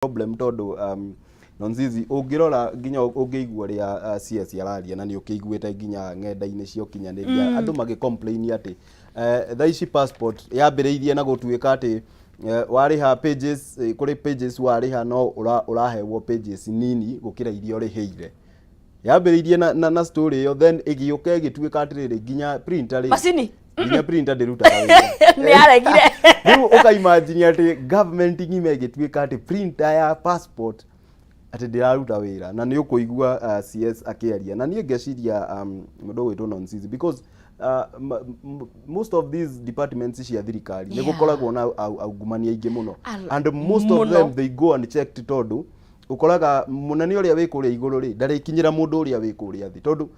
problem tondu nonzizi ungirora nginya ungiigua ria CS araria na ni ukiguite nginya ng'enda-ini cio kinyaniria andu magi complain ati thaici passport yambiriirie na gutuika ati wariha pages kuri pages wariha no urahewo pages nini gukira irio riheire yambiriirie na story yo then igiuka igituika atiriri nginya printer ri macini nginya printer ndiruta ni aregire riu ukaimagine ati government ngime igituika ati printer ya passport ati ndiraruta wira na ni ukuigua CS akiaria na ni ngeciria mundu witwo nonsense because most of these departments cia thirikari ni gukoragwo na augumania ingi muno and most of them they go unchecked tondu ukoraga munani uria wikuria iguru ri ndarikinyira mundu uria wikuria thi tondu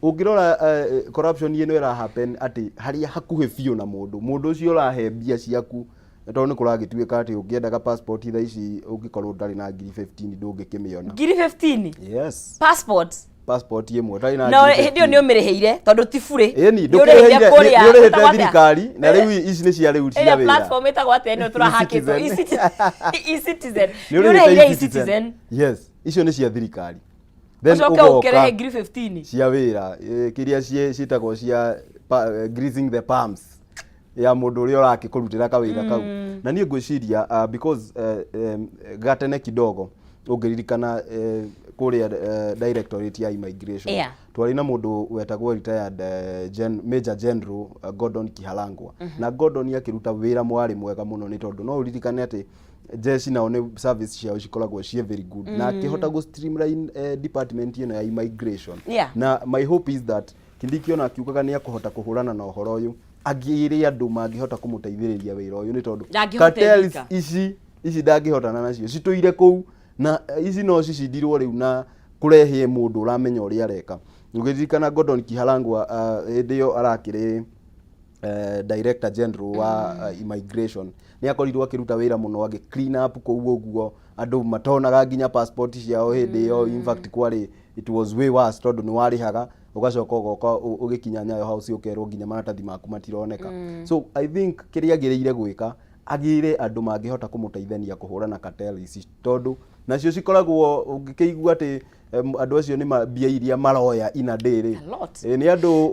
ungirora corruption ino ira happen ati haria hakuhe biu na mundu ucio urahe mbia ciaku tondu kuragituika ati ungiendaga passport tha ici ungikorwo ndari na 15 ndungikimiona 15 yes passport imwe ndari na no hindio ni umiriheire tondu tifuri ni ndukiriheire ni urihete thirikari na riu ici ni cia riu cia wira platform itagwo atene turahakitwo e-citizen ni urihire e-citizen yes icio ni cia thirikari then ukirehe 15 cia wira kiria cietagwo cia greasing the palms ya mundu uri urakikurutira kawira kau na ni ngwiciria because gatene kidogo ungiririkana kuria directorate ya immigration twari na mundu wetagwo retired Major General Gordon Kihalangwa na Gordon yakiruta wira mwari mwega muno ni tondu no uririkane ati jeshi nao ni service ciao cikoragwo cie very good na akihota go streamline department ino ya immigration na my hope is that kindikiona akiukaga ni akuhota kuhurana na uhoro uyu agire andu mangihota kumuteithiriria wira uyu ni tondu cartels ici ndangihotana nacio cituire kou na ici no cicindirwo riu na kurehe mundu uramenya uri areka ngirikana Gordon Kihalangwa ndio arakire Director General wa immigration ni akorirwo akiruta wira muno agi clean up kou uguo andu matonaga nginya passport ciao hindi yo in fact kwari it was way worse tondu ni warihaga ugacoka ugoka ugikinya Nyayo House ukerwo nginya maratathi maku matironeka so I think kiria agiriire gwika agire andu mangihota kumuteithania kuhurana cartel ici tondu nacio cikoragwo ungikigua ati andu acio ni mbia iria maroya ina ndiri ni andu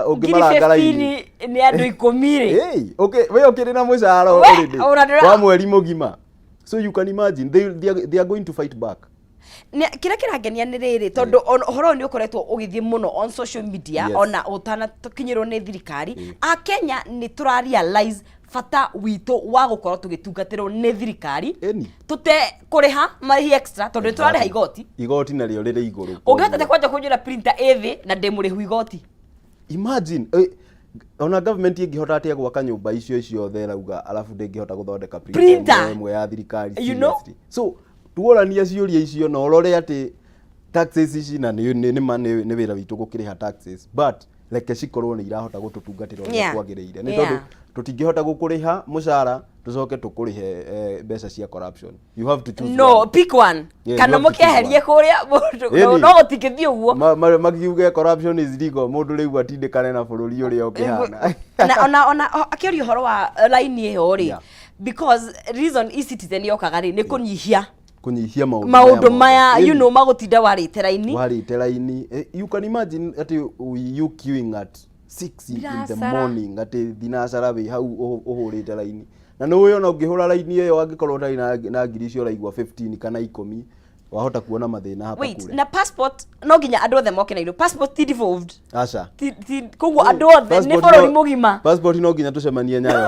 ungimarangara ni andu 10 ri okay we ukiri na mushara wa mweri mugima so you can imagine they are going to fight back kira kirangenia ni riri tondu horo ni ukoretwo ugithie muno on social media ona utana tukinyirwo ni thirikari a Kenya ni tura realize fata wito wa gukorwo tugitungatirwo ni thirikari tute kuriha marhi extra tondu turariha igoti nario riri iguru ungihota kwanja kunjira printer ethi na ndemurihu igoti imagine ona government ingihota atia gwaka nyumba icio therauga alafu ndingihota guthondeka printer imwe ya thirikari so tuorania ciuria icio no rore ati taxes ici na ni wira witu gukiriha taxes but like cikorwo ni irahota gututungatira uria kwagiriire ni tondu tutingihota gukuriha mushara tucoke tukurihe mbeca cia corruption you have to choose pick one kana mukeherie kuria no utikithie uguo magiuge corruption is legal mundu riu atindikane na bururi uria ukihana ona akiori horo wa line iyo ri because reason e-citizen yokaga ri ni kunyihia maundu maya you know magutinda warite raini you can imagine at you queuing at 6 in the morning ati thinacara we hau uhurite raini na no we ona ungihura raini iyo angikorwo ndari na ngiri icio raigwa 15 kana 10 wahota kuona mathina hapa kule na passport no nginya andu othe moke na indo passport ti devolved acha koguo andu othe ni bururi mugima passport no nginya tucemanie Nyayo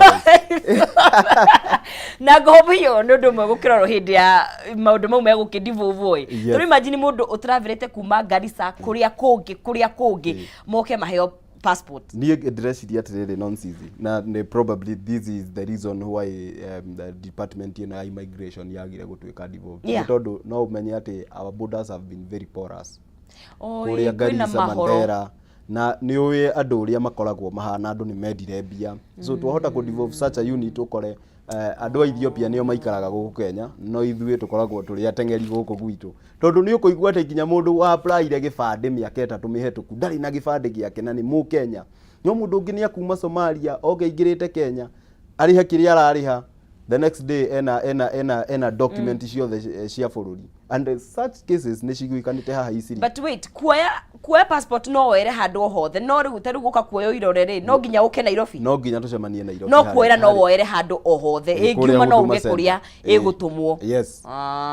na gobiyo no ndu mwe gukiroro hindi ya maundu mau me gukidevolve turi imagine mundu utravelete kuma Garissa kuria kungi moke maheo passport ni address atiriri nonsense na probably this is the reason why the department in immigration yagire gutuika devolved tondu no umenye ati our borders have been very porous kuria Garissa Mandera na ni uwe andu uria makoragwo mahana andu ni mendire mbia so twahota ku devolve such a unit ukore andu a Ethiopia nio maikaraga guku Kenya no ithuĩ tukoragwo turi atengeri guku gwitu tondu ni ukuigua ati kinya mundu wa apply ire gibande miaka 3 mihituku ndari na gibande giake na ni mu Kenya no mundu ungi ni akuma Somalia ogeingirite Kenya ariha kiria arariha the next day ena document ciothe cia bururi, and such cases nĩ ciguikanĩte haha iciri. But wait, kuoya passport no were handũ hothe, no rĩu ta rĩu gũka kuoya irore rĩ, no nginya ũke Nairobi, no nginya tũcemanie Nairobi, no kuoya no woere handũ o hothe, ĩngiuma no uge kũrĩa ĩgũtũmwo. Yes,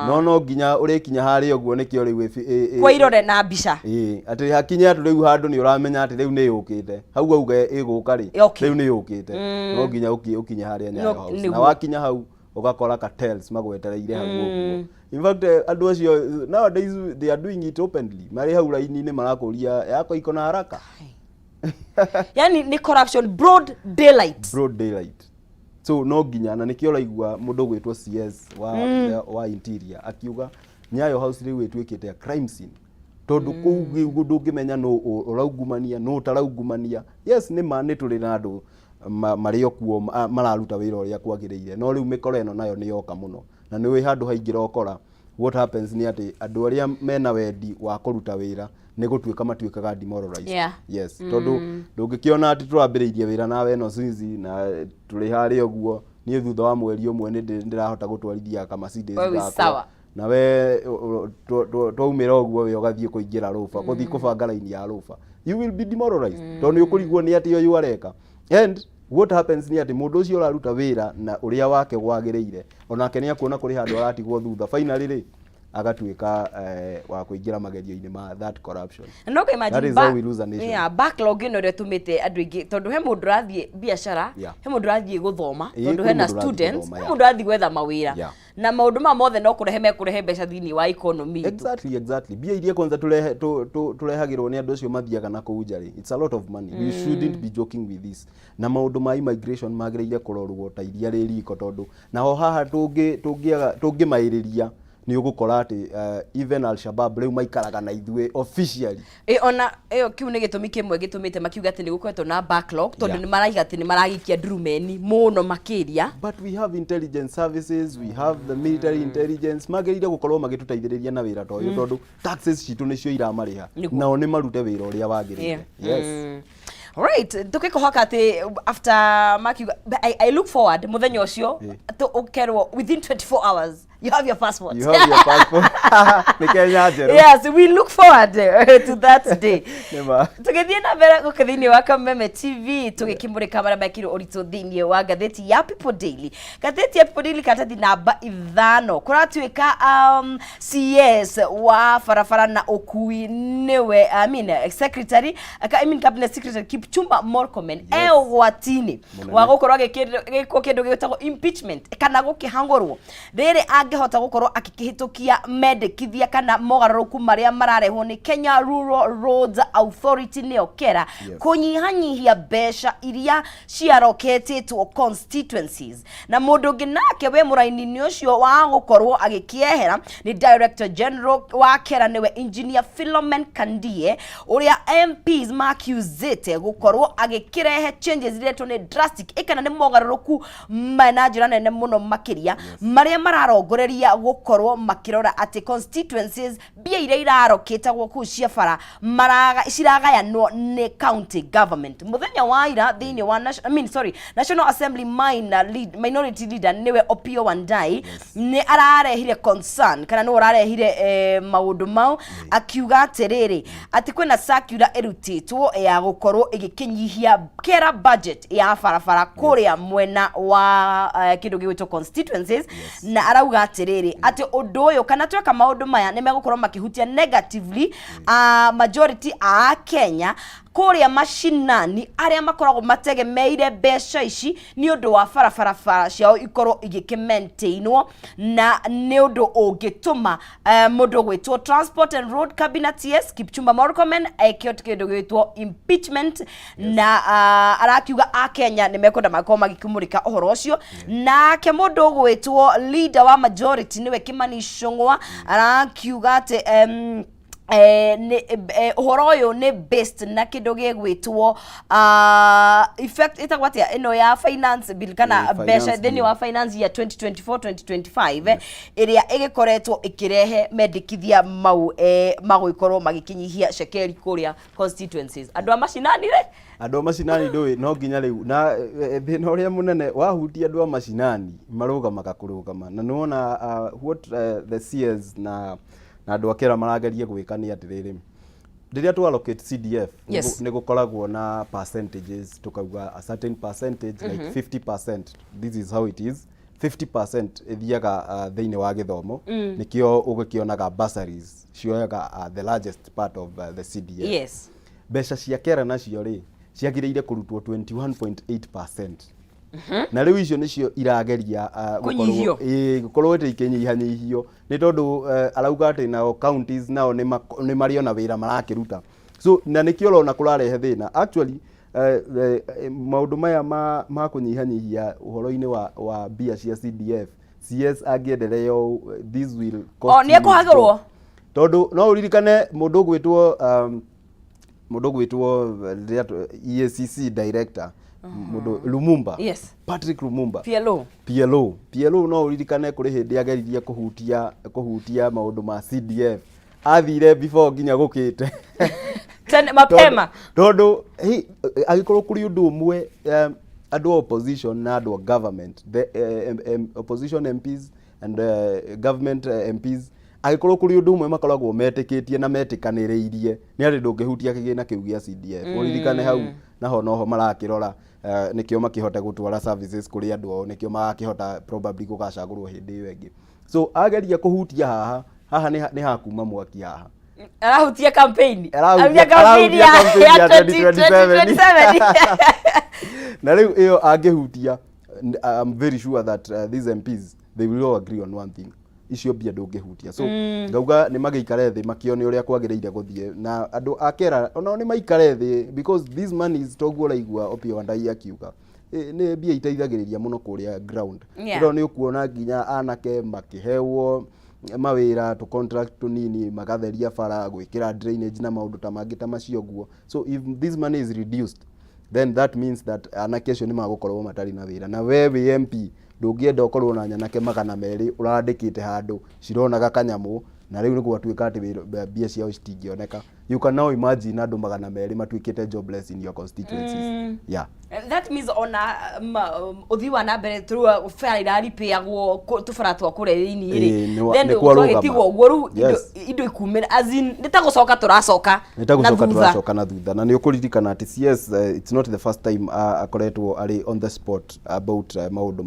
no nginya ũrĩkinya harĩa ũguo nĩkĩo rĩu kwa irore na mbica, atĩ hakinya atĩ rĩu handũ nĩ ũramenya atĩ rĩu nĩ yũkĩte, hau auge ĩgũka rĩ, rĩu nĩ yũkĩte, no nginya ũkinye harĩa Nyayo House, na wakinya hau ugakora cartels magwetereire hau ũguo. In fact, andũ acio nowadays they are doing it openly, marĩ hau raini-inĩ marakũria yako iko na haraka. Yani ni corruption broad daylight. So no nginya, na nĩkĩo ũraigua mũndũ gwĩtwo CS wa interior akiuga Nyayo House rĩu ĩtuĩkĩte a crime scene, tondu kũu ndũngĩmenya no ũraungumania no ũtaraungumania. Yes, nĩ tũrĩ na andũ marĩ okuo mararuta wĩra ũrĩa kwagĩrĩire, no rĩu mĩkora ĩno nayo nĩ yoka mũno, na nĩ wĩ handũ haingĩra ũkora what happens nĩ atĩ andũ arĩa mena wendi wa kũruta wĩra nĩ gũtuĩka matuĩkaga demoralized. Yes, tondu ndũngĩkĩona atĩ tũrambĩrĩirie wĩra nawe no sinzi na tũrĩ harĩa ũguo, niĩ thutha wa mweri ũmwe nĩ ndĩrahota gũtwarithia Mercedes gakwa, na we twaumĩra ũguo we ũgathiĩ kũingĩra rũba gũthiĩ kũbanga raini ya rũba, you will be demoralized tondu ũkũrigwo nĩ atĩ ũyũ areka. And what happens ni ati mundu ucio uraruta wira na uria wake gwagĩrĩire onake nĩ akuona kũrĩ handũ aratigwo thutha, finally rĩ agatuĩka wa kũingĩra magerio-inĩ ma that corruption. No ka imagine backlog ino rĩa tumĩte andũ aingĩ tondu he mũndũ rathiĩ biacara, he mũndũ rathiĩ gũthoma, tondu he na students, he mũndũ rathiĩ gwetha mawĩra, na maũndũ ma mothe no kũrehe mbeca thĩinĩ wa economy. Exactly. Bia iria kwanza turehagirwo nĩ andũ acio mathiaga na kũu nja rĩ, it's a lot of money. We shouldn't be joking with this. Na maũndũ ma immigration magĩrĩire kũrorwo ta iria rĩ riko, tondu naho haha tũngĩmaĩrĩria ni ũgũkora atĩ even Al-Shabaab rĩu maikaraga na ithuĩ officially. Ona kiu nĩ gĩtũmi kĩmwe gĩtũmĩte makiuga atĩ nĩ gũkoretwo na backlog tondu nĩ maraiga atĩ nĩ maragikia ndurumeni mũno makĩria. But we have intelligence services, we have the military intelligence, magĩrĩire gũkorwo magĩtũteithĩrĩria na wĩra ta ũyũ tondu taxes citũ nĩcio iramarĩha, nao nĩ marute wĩra ũrĩa wagĩrĩire. Yes. Right, tukikohoka ati after makiuga, I look forward muthenya ucio to ukerwo within 24 hours you have your passport. Yes, we look forward to that day. Tugithie na mbere gukithini wa Kameme TV tugikimurika bara bakiro orito thini wa gatheti ya People Daily. Gatheti ya People Daily katathi namba 5 kuratuika CS wa farafara na okui newe secretary cabinet secretary Kipchumba Murkomen gwatini wa gukorwo agikwo kindu gitagwo impeachment kana gukihangorwo riri angihota gukorwo akikihitukia mendekithia kana mogaruku maria mararehwo ni Kenya Rural Roads Authority neo kera kunyihanyihia besha iria ciaroketetwo constituencies, na mundu nginake we muraini-ini ucio wa gukorwo agikiehera ni Director General wa kera niwe Engineer Philomen Kandie uria MPs makuzete gukorwo agikirehe changes ireto ni drastic ikana ni mogaruku manajira nene muno makiria maria mararongoreria gukorwo makirora ati constituencies bia iria iraroketagwo ku cia bara ciragayanwo ni county government. Muthenya wa ira thiini wa National Assembly Minority Leader niwe Opiyo Wandayi ni ararehire concern kana no ararehire maundu mau akiuga atiriri ati kwina circular erutitwo ya gukorwo igikinyihia kera budget ya farafara kuria mwena wa kindu gitwo constituencies, na arauga atiriri ati undu uyu kana tweka maundu maya ni megukorwo makihutia negatively majority a Kenya kuria mashinani aria makoragwo mategemeire besha ici ni undu wa farafara ciao ikorwo igikimaintainwo, na ni undu ungituma mundu gwitwo Transport and Road Cabinet Kipchumba Murkomen ekiote kindu gwitwo impeachment. Na arakiuga a Kenya ni mekwenda makorwo magikumurika uhoro ucio, na ke mundu gwitwo leader wa majority niwe Kimani Ichung'wa arakiuga ati uhoro uyu ni based na kindu gigwitwo effect itagwatia ino ya finance bill kana besha thini wa finance ya 2024-2025 iria igikoretwo ikirehe mendikithia mau magwikorwo magikinyihia shekeri kuria constituencies andu amacinani ndui no nginya riu na thina uria munene wahutia andu amacinani marugamaga kurugama na nuona what the CS na andu akera marageria gwika ni atiriri riria tu allocate CDF ni gukoragwo na percentages tukauga a certain percentage like 50%. This is how it is. 50% ithiaga thini wa githomo nikio ugikionaga bursaries cioyaga the largest part of the CDF. Yes. Besha cia kera nacio ri ciagiriire kurutwo 21.8%. Na riu icio nicio irageria gukorwo ikinyihanyihio ni tondu arauga ati na counties nao ni mariona wira marakiruta so na nikio rona kurarehe thina actually maundu maya ma kunyihanyihia uhoro-ini wa bia cia CDF CS agiendeleo this will cost ni ekuhagirwo tondu no uririkane mundu gwitwo EACC director mundu Lumumba. Yes. Patrick Lumumba. PLO no uririkane kuri hindi ageririe kuhutia maundu ma CDF athire before ginya gukite tene mapema tondu agikorwo kuri undu umwe andu opposition na andu government the opposition MPs and government MPs agikorwo kuri undu umwe makoragwo metikitie na metikaniriirie ni ati ndungihutia kigina kiu gia CDF uririkane hau naho noho marakirora nikio makihota gutwara services kuri andu o nikio magakihota probably gugacagurwo hindi iyo ingi so ageria kuhutia haha ni hakuma mwaki haha arahutia campaign ya 2027 na riu iyo angihutia I'm very sure that these MPs they will all agree on one thing icio bia ndungihutia so ngauga ni magiikare thi makione uria kwagiriire guthie na andu akera ona ni maikare thi because this money is toguo raigua Opio Wandai akiuga ni bia iteithagiriria muno kuria ground ndo ni ukuona nginya anake makihewwo mawira to contract tunini magatheria bara gwikira drainage na maundu ta mangi ta macio guo so if this money is reduced then that means that anake cio ni magukorwo matari na wira na we MP ndungienda ukorwo na nyanake magana meri urandikite handu cironaga kanyamu na riu niguo atuika ati bia ciao citingioneka you can now imagine andu magana meri matuikite jobless in your constituencies yeah that means ona uthi wa nambere through fair irari peagwo tufaratwa kureri-ini ri then twagitigwo guru indo ikumira as in nitagucoka turacoka na thutha na ni ukuririkana ati CS it's not the first time akoretwo ari on the spot about maundu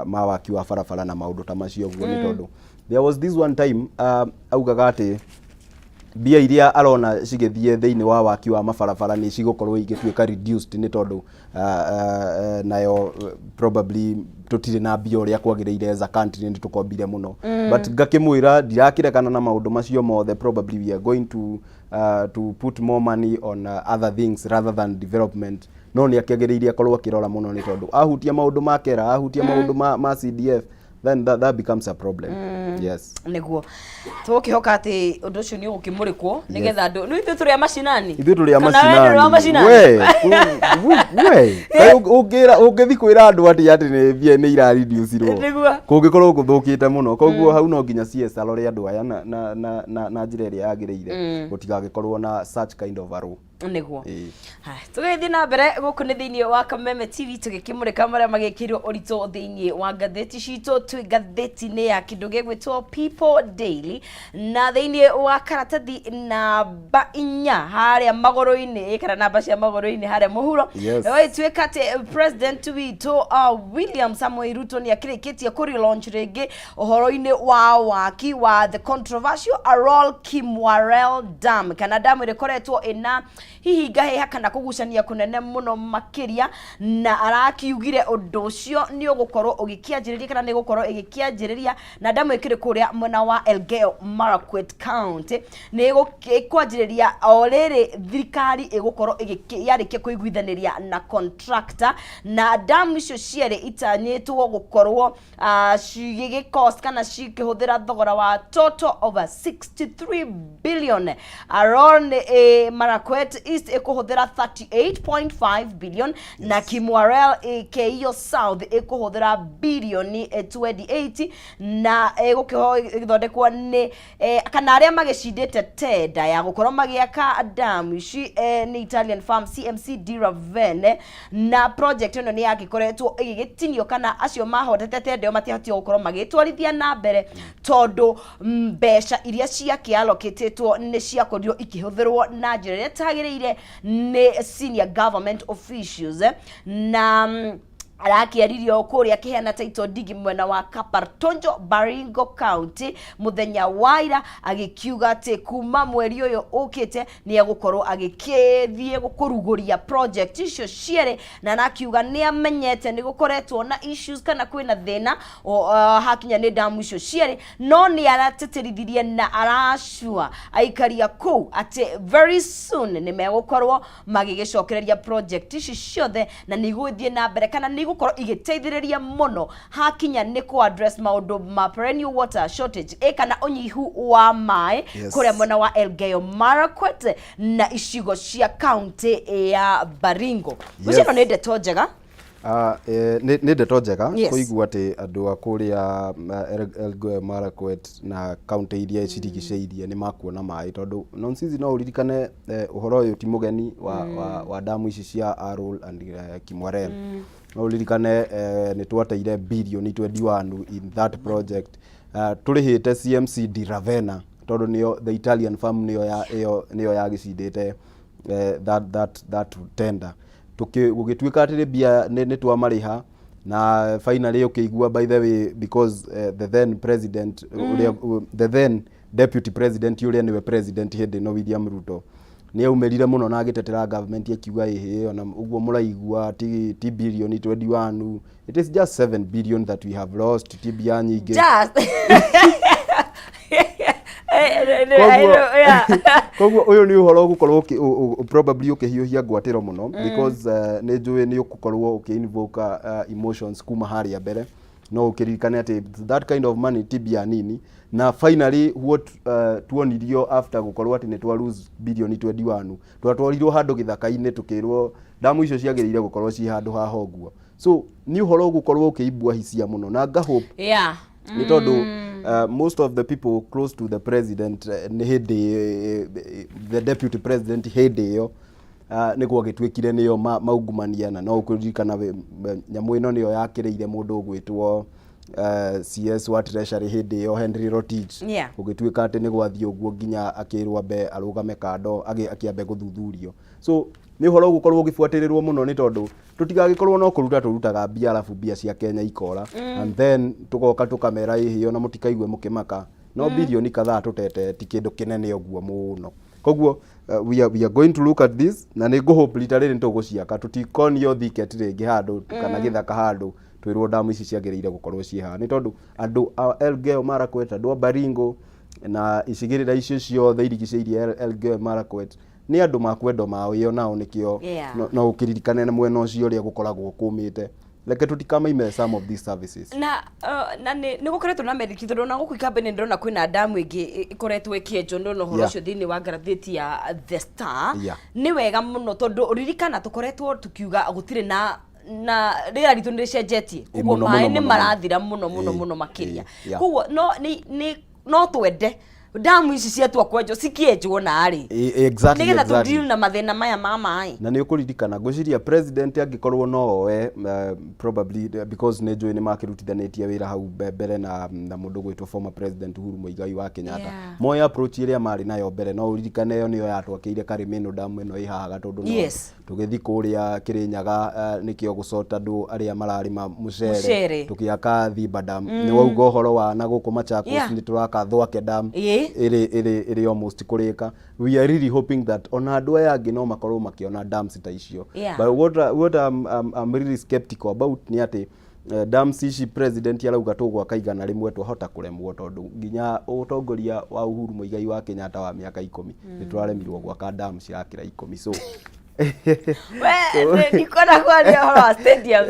ma waki wa farafara na maundu ta macio guo ni tondu there was this one time augaga ati bia iria arona cigithie thiini wa waki wa mafarafara ni cigukorwo igituika reduced ni tondu nayo probably tutire na bia uria kwagiriire as a country ni tukombire muno but ngakimwira ndirakirekana na maundu macio mothe probably we are going to put more money on other things rather than development no ni akiagiriire akorwo akirora muno ni tondu ahutia maundu makera ahutia maundu ma CDF then that becomes a problem. Yes. Niguo. Tukihoka ati undu ucio ni ugukimurikwo nigetha andu no ithu turi amacinani. Ithu turi amacinani. We. Ungithi kwira andu ati ni bia ni ira reduce ro. Kungikorwo guthukite muno. Koguo hau no nginya CS arore andu aya na njira iria yagiriire. Gutigagikorwo na such kind of a role. Niguo. Ha, tugethi na mbere guku ni thiini wa Kameme TV tugikimurika maria magikirwo orito thiini wa ngatheti cito twi ngatheti ni ya kindu gigwitwo People Daily na thiini wa karatathi namba 4 haria magoro-ini kana namba cia magoro-ini haria muhuro oi twikate president wito William Samoei Ruto ni akirikitie kuri launch ringi uhoro-ini wa waki wa the controversial Arol Kimwarel Dam kana damu ikoretwo ina hihi ngaheha kana kugucania kunene muno makiria na arakiugire undu ucio ni ugukorwo ugikianjiriria kana ni gukorwo igikianjiriria na ndamwikire kuria mwena wa Elgeyo Marakwet County ni gukwanjiriria oriri thirikari igukorwo yarikia kuiguithaniria na contractor na damu icio ciere itanyitwo gukorwo cigigi cost kana cikihuthira thogora wa total over 63 billion. Aron Marakwet East ikuhuthira 38.5 billion na Kimwarel Keio South ikuhuthira bilioni 28 na gukiho githondekwa ni kana aria magicindite tenda ya gukorwo magiaka damu ici ni Italian farm CMC di Ravene na project ino ni yakikoretwo igitinio kana acio mahotete tenda matihotio gukorwo magitwarithia na mbere tondu mbeca iria cia kiallocatetwo ni cia korio ikihuthirwo na njira iria tagiriire ni senior government officials na arakiaririo kuria kihana title digi mwena wa Kapartonjo Baringo County muthenya waira agikiuga ati kuma mweri uyu ukite ni agukorwo agikithie gukuruguria project icio ciere na nakiuga ni amenyete ni gukoretwo na issues kana kwina thina hakinya ni damu icio ciere no ni arateterithirie na arashua aikaria ku ati very soon ni megukorwo magigicokereria project ici ciothe na ni guthie na mbere kana ni gukorwo igiteithiriria muno hakinya ni ku address maundu ma perennial water shortage kana unyihu wa mai kuria mwena wa Elgeyo Marakwet na icigo cia county ya Baringo. Ucio ni ndeto njega ni ndeto njega kuigua ati andu akuria Elgeyo Marakwet na county iria cirigiceirie ni makuona mai tondu nonsense no uririkane uhoro uyu ti mugeni wa damu ici cia Arul and Kimwarel no uririkane ni twateire bilioni 21 in that project turihite CMC di Ravena tondu niyo the Italian farm niyo yagicindite that tender tukigituika atiri bia ni twamariha na finally ukigua by the way because the then president the then deputy president uria niwe president hindi no William Ruto ni aumerire muno na agitetera government yakiuga ehe ona uguo muraigua ti bilioni 21 it is just 7 billion that we have lost ti bia nyingi koguo uyu ni uhoro gukorwo probably ukihiuhia ngwatiro muno because ni njui ni ukukorwo ukiinvoke emotions kuma haria mbere no ukiririkane ati that kind of money tibia nini na finally what tuonirio after gukorwo ati ni twa lose bilioni 21 twatwarirwo handu githaka-ini tukirwo damu icio ciagirire gukorwo ci handu haha uguo so ni uhoro gukorwo ukiibua hisia muno na nga hope ni tondu most of the people close to the president the deputy president hindi yo ni gwagitwikire niyo maungumania na no ukuririkana nyamu ino niyo yakiriire mundu gwitwo CS wa treasury hindi yo Henry Rotich ugitwika ati ni gwathio uguo nginya akirwa be arugame kando akiambe guthuthurio so ni horo gukorwo ugifuatirirwo muno ni tondu tutigagikorwo no kuruta turutaga bia alafu bia cia Kenya ikora and then tugoka tukamera ihio na mutikaigwe mukimaka no bilioni kadhaa tutete ti kindu kinene uguo muno koguo we are going to look at this na ni go hope literally ntuguciaka tutikonio thicket ringi handu kana githaka handu twirwo damu ici ciagiriire gukorwo ciha ni tondu andu Elgeyo Marakwet andu Baringo na icigirira icio ciothe irigiceirie Elgeyo Marakwet ni andu makwendo mao iyo nao nikio no ukiririkane na mwena ucio ria gukoragwo kumite leke tutikamaime some of these services na ni gukoretwo na medikitho ndona guku campaign ndona kwina damu ingi ikoretwo ikienjo ndona horo cio thini wa Magathiti ya The Star ni wega muno tondu uririkana tukoretwo tukiuga gutire na rira ritu ni cenjetie kugo mai ni marathira muno makiria kugo no twende damu ici ciatwa kwenjo cikienjwo na ari exactly nigetha tu deal na mathina maya ma mai na ni ukuririkana gwiciria president angikorwo no we probably because nejo ni makirutithanitie wira hau mbere na mundu gwitwo former president Uhuru Muigai wa Kenyatta moya approach iria mari nayo mbere no uririkane yo niyo yatwakiire Kameme damu ino ihaga tondu no tugithi kuria Kirinyaga nikio gucota andu aria mararima mucere tukiaka Thiba dam ni wauga horo wa na guku Machakos ni turaka Thwake dam iri almost kurika. We are really hoping that ona andu aya angi no makorwo makiona dams ta icio. But what I'm really skeptical about ni ati dams ici president arauga tugwa kaigana rimwe twahota kuremwo tondu nginya utongoria wa Uhuru Muigai wa Kenyatta wa miaka 10 ni twaremirwo gwaka dam ciakira 10 so we nikona kwa horo stadium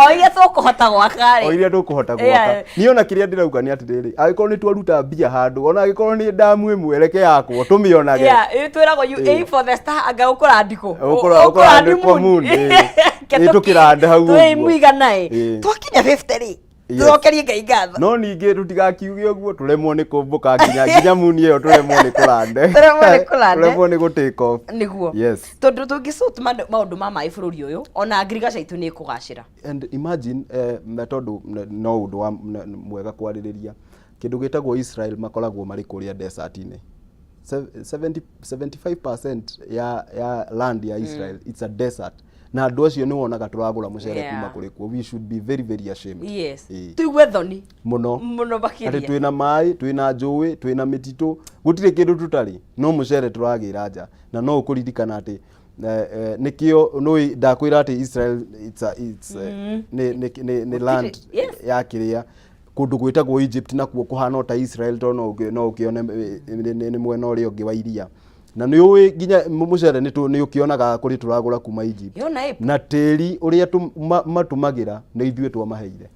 oiria tukuhota gwaka ri oiria tukuhota gwaka niona kiria ndirauga ni atiriri agikorwo ni twaruta mbia handu ona agikorwo ni damu imwe reke yakwo tumionage twiragwo you aim for the star anga ukora ndiko ukora ndiko moon tukirande hau twi muigana twakinya 50 ri turokerie ngai ngatho no ningi tutigakiuge uguo turemwo ni kumbuka nginya muni iyo turemwo ni kurande turemwo ni gutake off niguo tondu tungisuit maundu ma mai bururi uyu ona agriculture itu ni kugacira and imagine tondu no undu mwega kwaririria kindu gitagwo Israel makoragwo mari kuria desert-ini 75% ya land ya Israel it's a desert na andu acio ni wonaga turagura mucere kuma kuri kuo. We should be very very ashamed. Tuigwe thoni muno bakiria ati twina mai twina njui twina mititu gutire kindu tutari no mucere turagira nja na no ukuririkana ati nikio no ndakwira ati Israel it's ni land ya kiria kundu gwitagwo Egypt na kuo kuhana ta Israel to no ukione ni mwena uri ungi wa iria na ni uwi ginya mucere ni ukionaga kuri turagura kuma Egypt na teri uria matumagira ni ithue twamaheire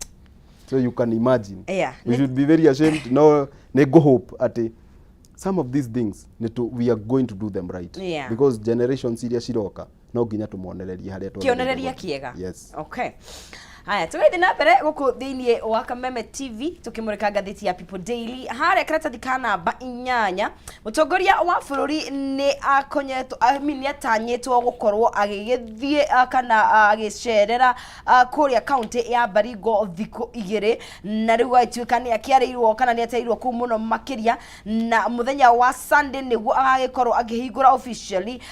so you can imagine we should be very ashamed no ni go hope ati some of these things we are going to do them right because generations iria ciroka no ginya tumuonererie haria kionereria kiega okay. Haya, tugathi na mbere guku thiini wa Kameme TV tukimurika ngathiti ya People Daily haria karatathi ka namba 8 mutongoria wa bururi ni akonyetwo ni atanyetwo gukorwo agigithie kana agicerera kuria county ya Baringo thiku 2 na riu aituika ni akiareirwo kana ni ateirwo ku muno makiria na muthenya wa Sunday niguo agikorwo agihingura officially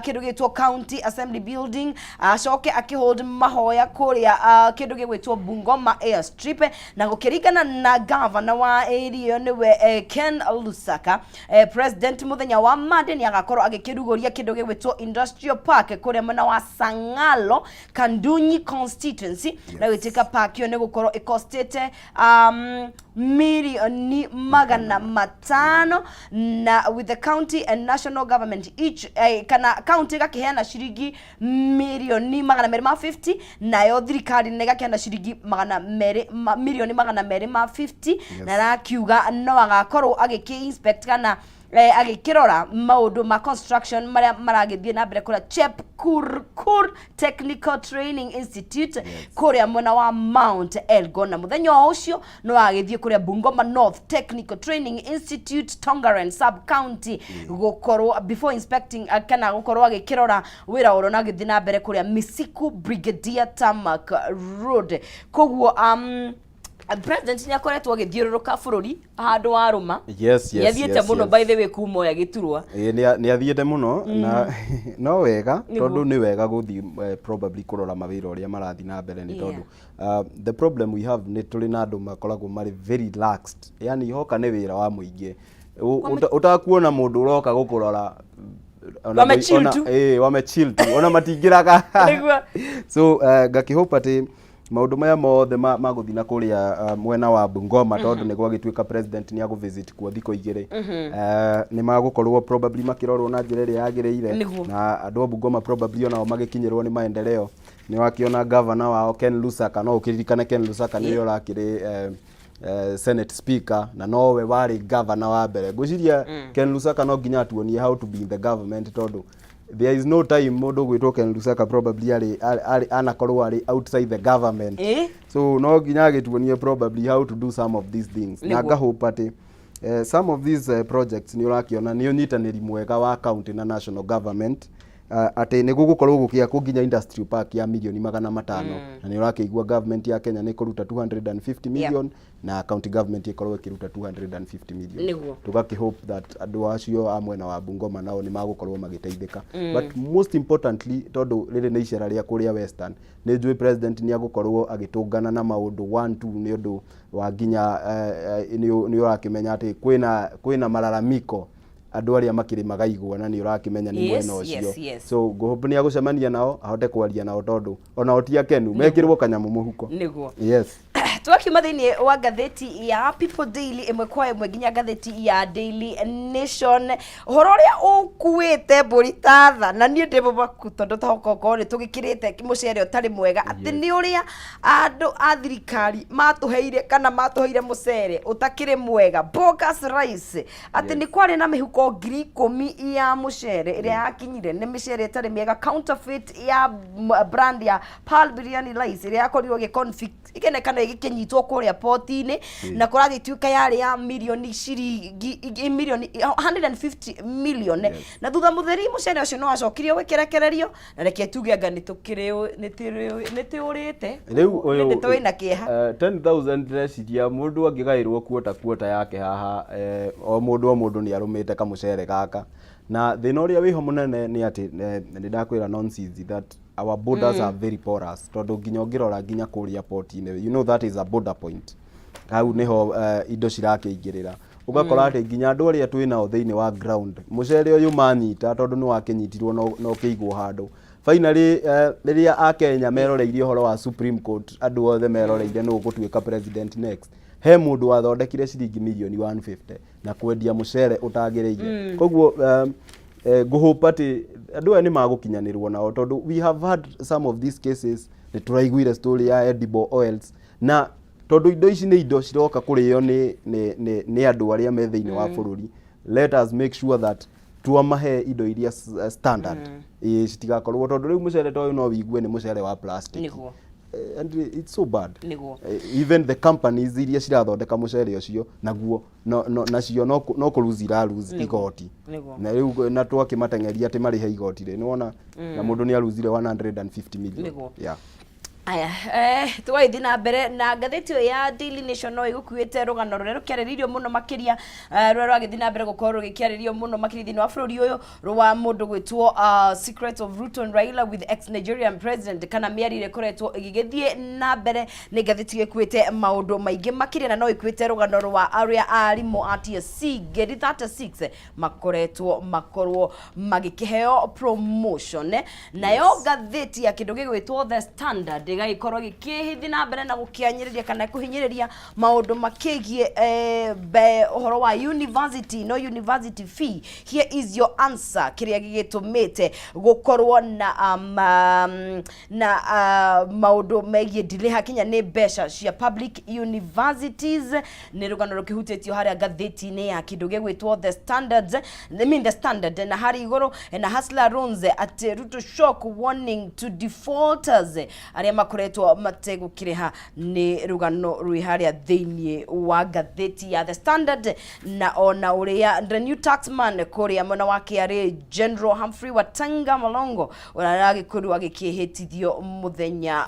kindu gitwo County Assembly Building acoke akihold mahoya kuria kindu gigwitwo Bungoma Airstrip na gukiringana na governor wa area niwe Ken Lusaka president muthenya wa Monday ni agakorwo agikiruguria kindu gigwitwo Industrial Park kuria mwena wa Sangalo Kandunyi constituency na gwitika park yo ni gukorwo ikostete milioni 500 na with the county and national government each kana county gakiheana shiringi milioni 250 nayo thirikari ni gakiheana shiringi milioni 250 na rakiuga no agakorwo agiki-inspect kana agikirora maundu ma construction maria maragithie na mbere kura Chepkurkur Technical Training Institute kuria mwena wa Mount Elgon na muthenya ucio no agithie kuria Bungoma North Technical Training Institute Tongaren Sub County gukorwo before inspecting kana gukorwo agikirora wira uro na githie na mbere kuria Misiku Brigadier Tamak Road koguo president ni akoretwo agithiururuka bururi handu wa ruma yathiete muno by the way kuma ya giturwa ni athiete muno na no wega tondu ni wega guthi probably kurora mawira uria marathi na mbere ni tondu the problem we have ni tuli na andu makoragwo mari very relaxed yani hoka ni wira wa muingi utakuona mundu uroka gukurora wamechill tu ona matingiraga so ngakihope ati maundu maya mothe maguthi na kuria mwena wa Bungoma tondu ni gwagituika president ni aguvisit kuo thiko 2 ni magukorwo probably makirorwo na njira ria yagireire na andu a Bungoma probably ona magikinyirwo ni maendeleo ni wakiona governor wao Ken Lusaka no ukiririkana Ken Lusaka ni yorakire Senate Speaker na nowe wari governor wa mbere guciria Ken Lusaka no nginya tuonie how to be in the government tondu there is no time mundu gwitwo Ken Lusaka probably ari anakorwo ari outside the government so no nginya gituonie probably how to do some of these things na ngahope ati some of these projects ni urakiona ni unyitaniri mwega wa county na national government ati nä gå gå korwo gå kä akå nginya industrial park ya milioni 500 na nä å rakä igua government ya Kenya nä kå ruta 250 million na county government ikorwo kä ruta 250 million tå gakä hope that andå acio a mwena wa Bungoma nao nä magå korwo magä teithĩka but most importantly tondå rä rä nä icera rĩa kå rä a western nä njå president nä agå korwo agä tå ngana na maå ndå 1-2 nä å ndå wa nginya nä å rakä menya atä kwä na mararamiko andå arĩa makĩrĩmaga igwa na nĩ ũrakĩmenya nĩ mwena ũcio so ngũhope nĩ agũcemania nao ahote kwaria nao tondũ ona ti akenu mekĩrwo kanyamũ mũhuko nĩguo yes twakiuma thĩinĩ wa ngathĩti ya People Daily ĩmwe kwa ĩmwe nginya ngathĩti ya Daily Nation ũhoro ũrĩa ũkuĩte mbũri ta tha na niĩ ndĩ mũmaku tondũ tokorwo nĩ tũgĩkĩrĩte mũcere ũtarĩ mwega atĩ nĩ ũrĩa andũ a thirikari matũheire kana matũheire mũcere ũtakĩrĩ mwega bogus rice atĩ nĩ kwarĩ na mĩhuko 10,000 ya mũcere ĩrĩa yakinyire nĩ mĩcere ĩtarĩ mĩega counterfeit ya brand ya Pearl Biryani rice ĩrĩa yakorirwo ĩkĩonekana ĩgĩkĩnyitwo kũrĩa poti-inĩ na kũrathiĩ tuĩka yarĩ ya milioni ciringi milioni 150 million na thutha mũtheri mũcere ũcio no acokirio gwĩkĩrekererio na reke tuge anga nĩ tũũrĩte rĩu ũyũ tũĩ na kĩeha 10,000 ndĩreciria mũndũ angĩgaĩrwo kuota yake haha o mũndũ nĩ arũmĩte kamũcere gaka na thĩna ũrĩa wĩho mũnene nĩ atĩ nĩ ndakwĩra nonsense that our borders are very porous tondũ nginya ũngĩrora nginya kũrĩa port-inĩ you know that is a border point hau nĩho indo cirakĩingĩrĩra ũgakora atĩ nginya andũ arĩa twĩ nao thĩinĩ wa ground mũcere ũyũ manyita tondũ nĩ wakĩnyitirwo no kĩigwo handũ finally rĩrĩa akenya meroreire ũhoro wa Supreme Court andũ othe meroreire nũ gũtuĩka president next he mũndũ wathondekire ciringi milioni 150 na kwendia mũcere ũtagĩrĩire koguo ngũhope atĩ andũ aya nĩ magũkinyanĩrwo nao tondũ we have had some of these cases nĩ tũraiguire story ya edible oils na tondũ indo ici nĩ indo ciroka kũrĩo nĩ andũ arĩa me thĩinĩ wa bũrũri let us make sure that tuamahe indo iria standard citigakorwo tondũ rĩu mũcere ta ũyũ no wĩigue nĩ mũcere wa plastic and it's so bad even the companies iria cirathondeka mũcere ũcio naguo nacio no kũruzi iraruzi igoti na rĩu na twakĩmateng'eria atĩ marĩhe igoti rĩ nĩwona na mũndũ nĩ aruzire 150 million aya tũgagĩthiĩ na mbere na ngathĩti ya Daily Nation no ĩgũkuĩte rũgano rũrĩa rũkĩarĩrĩirio mũno makĩria rũrĩa rwagĩthiĩ na mbere gũkorwo rũgĩkĩarĩrĩrio mũno makĩria thĩinĩ wa bũrũri ũyũ rwa mũndũ gwĩtwo Secret of Ruto and Raila with ex-Nigerian president kana mĩario ĩkoretwo ĩgĩgĩthiĩ na mbere nĩ ngathĩti gĩkuĩte maũndũ maingĩ makĩria na no ĩkuĩte rũgano rwa arĩa arimũ a TSC ngiri 36 makorwo magĩkĩheo promotion nayo ngathĩti ya kĩndũ gĩgwĩtwo The Standard gĩgagĩkorwo gĩkĩhithi na mbere na gũkĩanyĩrĩria kana kũhinyĩrĩria maũndũ makĩgie ũhoro wa university no university fee here is your answer kĩrĩa gĩgĩtũmĩte gũkorwo na maũndũ megiĩ delay hakinya nĩ mbeca cia public universities nĩ rũgano rũkĩhutĩtio harĩa ngathĩti-inĩ ya kĩndũ gĩgwĩtwo The Standard The Standard na harĩ igũrũ na Hustler Loans at Ruto shock warning to defaulters arĩa makoretwo mategũkĩrĩha nĩ rũgano rwĩ harĩa thĩinĩ wa ngathĩti ya The Standard na ona ũrĩa the new taxman kũrĩa mwena wa KRA General Humphrey Watanga Malongo ũragĩkorwo agĩkĩhĩtithio mũthenya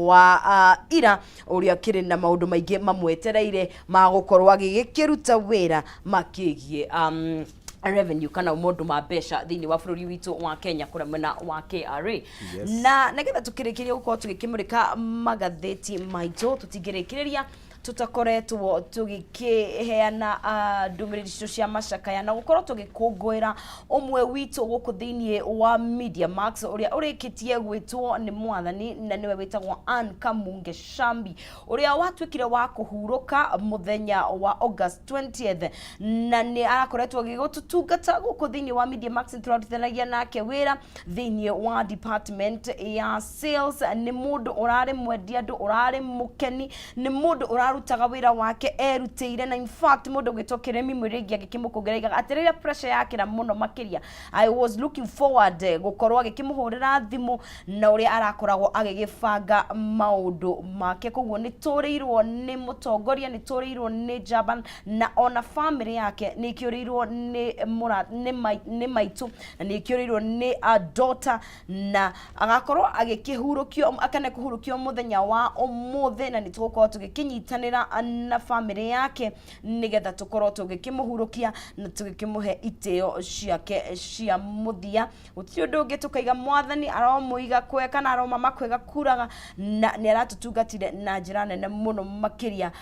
wa ira ũrĩa kĩrĩ na maũndũ maingĩ mamwetereire ma gũkorwo agĩkĩruta wĩra makĩgie revenue kana mũndũ ma mbeca thĩinĩ wa bũrũri witũ wa Kenya kũrĩa mwena wa KRA na nĩgetha tũkĩrĩkĩrie gũkorwo tũgĩkĩmũrĩka magathĩti maitũ tũtingĩrĩkĩrĩria tutakoretwo tũgĩkĩheana ndũmĩrĩri citu cia macakaya na gũkorwo tũgĩkũngũĩra ũmwe witũ gũkũ thĩinĩ wa Media Max ũrĩa ũrĩkĩtie gwĩtwo nĩ mwathani na nĩwe wĩtagwo Ann Kamunge Shambi ũrĩa watuĩkire wa kũhurũka mũthenya wa August 20th na nĩ arakoretwo gĩgũtũtungata gũkũ thĩinĩ wa Media Max tũrarutithanagia nake wĩra thĩinĩ wa department ya sales nĩ mũndũ ũrarĩ mwendia andũ ũrarĩ mũkeni nĩ mũndũ ũrarĩ arutaga wira wake erutĩire na in fact mundu gwitwo Kiremi Mwirigi agikimukugeraga atirira pressure yake na muno makiria. I was looking forward gukorwo agikimuhurira thimu na uria arakoragwo agigibanga maundu make, koguo ni tũrĩirwo ni mutongoria, ni tũrĩirwo ni Jaban, na ona family yake ni kĩũrĩirwo ni maitu, na ni kĩũrĩirwo ni daughter, na agakorwo agikihurukio akane kuhurukio muthenya wa umuthi, na nitugukorwo tugikinyitanira na family yake nigetha tukorwo tugikimuhurukia na tugikimuhe iteo ciake cia muthia. Gutiri undu ungi tukaiga mwathani aromuiga kwe kana aroma makwega kuraga, na ni aratutungatire na njira nene muno makiria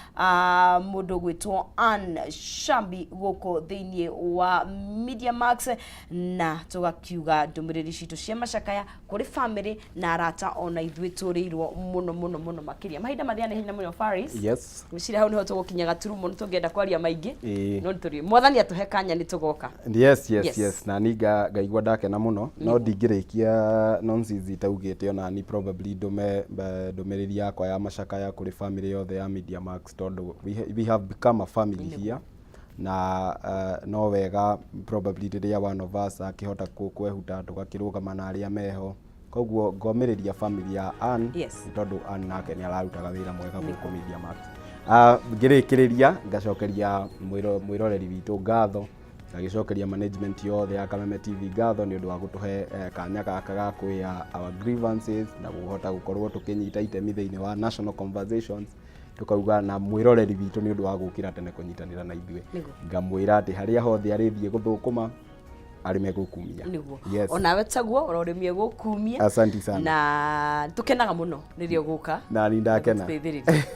mundu gwitwo Ann Shambi guko thiini wa Media Max, na tugakiuga ndumiriri citu cia macakaya kuri family na arata ona ithui tũrĩirwo muno makiria. Mahinda mathiane hinya muno Faris. Yes. Gwicira hau niho tugukinyaga turumo nitungenda kwaria maingi. No nituri mwathani atuhe kanya nitugoka. Yes. Na niga ngaigua ndakena muno no ndingirikia nonsense itaugite ona ni probably ndumiriri yakwa ya macakaya kuri family yothe ya Media Max, tondu we have become a family here. Na no wega probably riria one of us akihota kwehuta tugakirugama na aria meho, koguo ngomiriria family ya Ann tondu Ann nake ni ararutaga wira mwega guku Media Max. Ngirikiriria ngacokeria mwiroreri witu ngatho, ngagicokeria management yothe ya Kameme TV ngatho ni undu wa gutuhe kanya gaka ga kuya our grievances na guhota gukorwo tukinyita itemi thiini wa national conversations, tukauga na mwiroreri witu ni undu wa gukira tene kunyitanira na ithuĩ. Ngamwira ati haria hothe arithie guthukuma arime gukumia. Yes. Onawe taguo uroremie gukumia. Asante sana. Na tukenaga muno nirio guka. Na ndakena.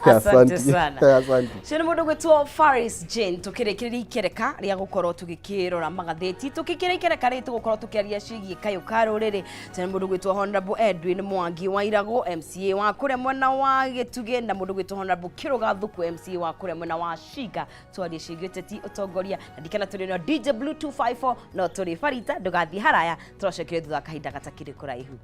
Asante sana. Asante. Cene mundu gwitwo Faris Jane tukirikirira ikereka ria gukorwo tugikirora magatheti, tukikira ikereka ria tugukorwo tukiaria cigie kayo karuriri. Cene mundu gwitwo Honorable Edwin Mwangi wa Irago MCA wa kure mwena wa Gituge, na mundu gwitwo Honorable Kiruga Thuku MCA wa kure mwena wa Shiga. Twarie cigie teti utongoria na dikana turi no DJ Blue 254 no turi Farita ndugathi haraya turacekire thutha kahinda gatakiri kuraihu.